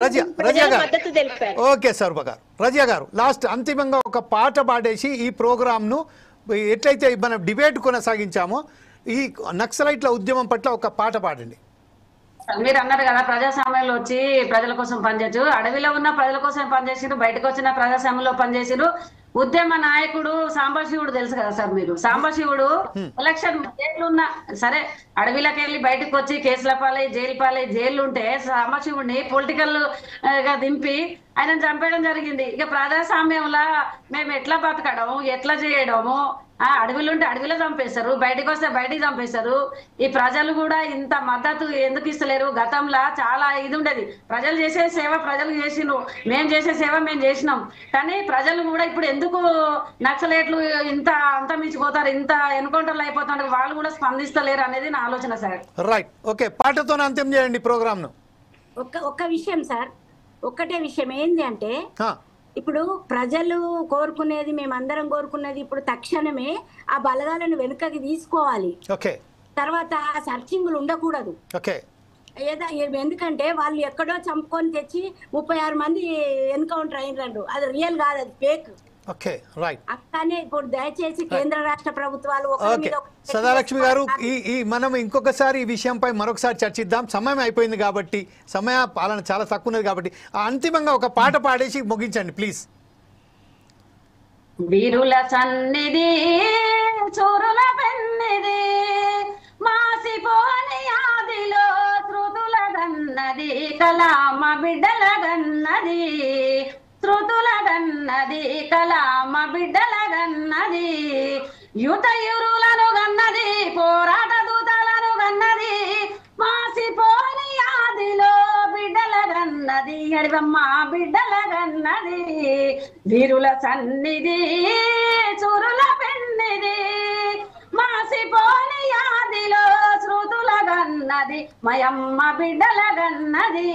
రజియా గారు ఓకే సర్వ గారు రజియా గారు లాస్ట్ అంతిమంగా ఒక పాట పాడేసి ఈ ప్రోగ్రామ్ను ఎట్లయితే మనం డిబేట్ కొనసాగించామో ఈ నక్సలైట్ల ఉద్యమం పట్ల ఒక పాట పాడండి. మీరు అన్నారు కదా ప్రజాస్వామ్యంలో వచ్చి ప్రజల కోసం పనిచేయచ్చు. అడవిలో ఉన్న ప్రజల కోసం పనిచేసిరు, బయటకు వచ్చిన ప్రజాస్వామ్యంలో పనిచేసిరు. ఉద్యమ నాయకుడు సాంబశివుడు తెలుసు కదా సార్ మీరు. సాంబశివుడు ఎలక్షన్ జైలున్న సరే అడవిలోకి వెళ్ళి బయటకు వచ్చి కేసుల పాలై జైలు పాలై జైలు ఉంటే సాంబశివుడిని పొలిటికల్ గా దింపి ఆయన చంపేయడం జరిగింది. ఇక ప్రజాస్వామ్యంలో మేము ఎట్లా బతకడం ఎట్లా చేయడము, అడవిలో ఉంటే అడవిలో చంపేస్తారు, బయటకు వస్తే బయటికి చంపేస్తారు. ఈ ప్రజలు కూడా ఇంత మద్దతు ఎందుకు ఇస్తలేరు? గతంలో చాలా ఇది ఉండేది, ప్రజలు చేసే సేవ ప్రజలు చేసినారు, మేము చేసే సేవ మేము చేసినాం. కానీ ప్రజలు కూడా ఇప్పుడు ఎందుకు నక్సలైట్లు ఇంత అంతమించిపోతారు, ఇంత ఎన్కౌంటర్లు అయిపోతున్నారు, వాళ్ళు కూడా స్పందిస్తలేరు అనేది నా ఆలోచన సార్. రైట్, ఓకే, పాటతో అంత్యం చేయండి ప్రోగ్రామ్ ను. ఒక్క విషయం సార్, ఒక్కటే విషయం ఏంది అంటే ఇప్పుడు ప్రజలు కోరుకునేది, మేమందరం కోరుకునేది ఇప్పుడు తక్షణమే ఆ బలగాలను వెనుకకి తీసుకోవాలి. తర్వాత సర్చింగ్లు ఉండకూడదు. ఎందుకంటే వాళ్ళు ఎక్కడో చంపుకొని తెచ్చి 36 మంది ఎన్కౌంటర్ అయినరు, అది రియల్ కాదు, అది ఫేక్. అక్కనే ఇప్పుడు దయచేసి కేంద్ర రాష్ట్ర ప్రభుత్వాలు సదాలక్ష్మి గారు ఈ మనం ఇంకొకసారి ఈ విషయంపై మరొకసారి చర్చిద్దాం. సమయం అయిపోయింది కాబట్టి, సమయ పాలన చాలా తక్కువ ఉన్నది కాబట్టి అంతిమంగా ఒక పాట పాడేసి ముగించండి ప్లీజ్. వీరుల సన్నిధి చూరుల పెన్నిది మాసిపోని ఆదిలో త్రుతుల గన్నది కలామ బిడ్డల గన్నది, త్రుతుల గన్నది కలామ బిడ్డల గన్నది, యుతయురులను గన్నది పోరాట దూతలను గన్నది, మాసిపోని ఆదిలో బిడ్డల గన్నది అడివమ్మ బిడ్డల గన్నది. వీరుల సన్నిధి చురుల పెన్నిది మాసిపోని ఆదిలో శృతుల గన్నది మయమ్మ బిడ్డల గన్నది.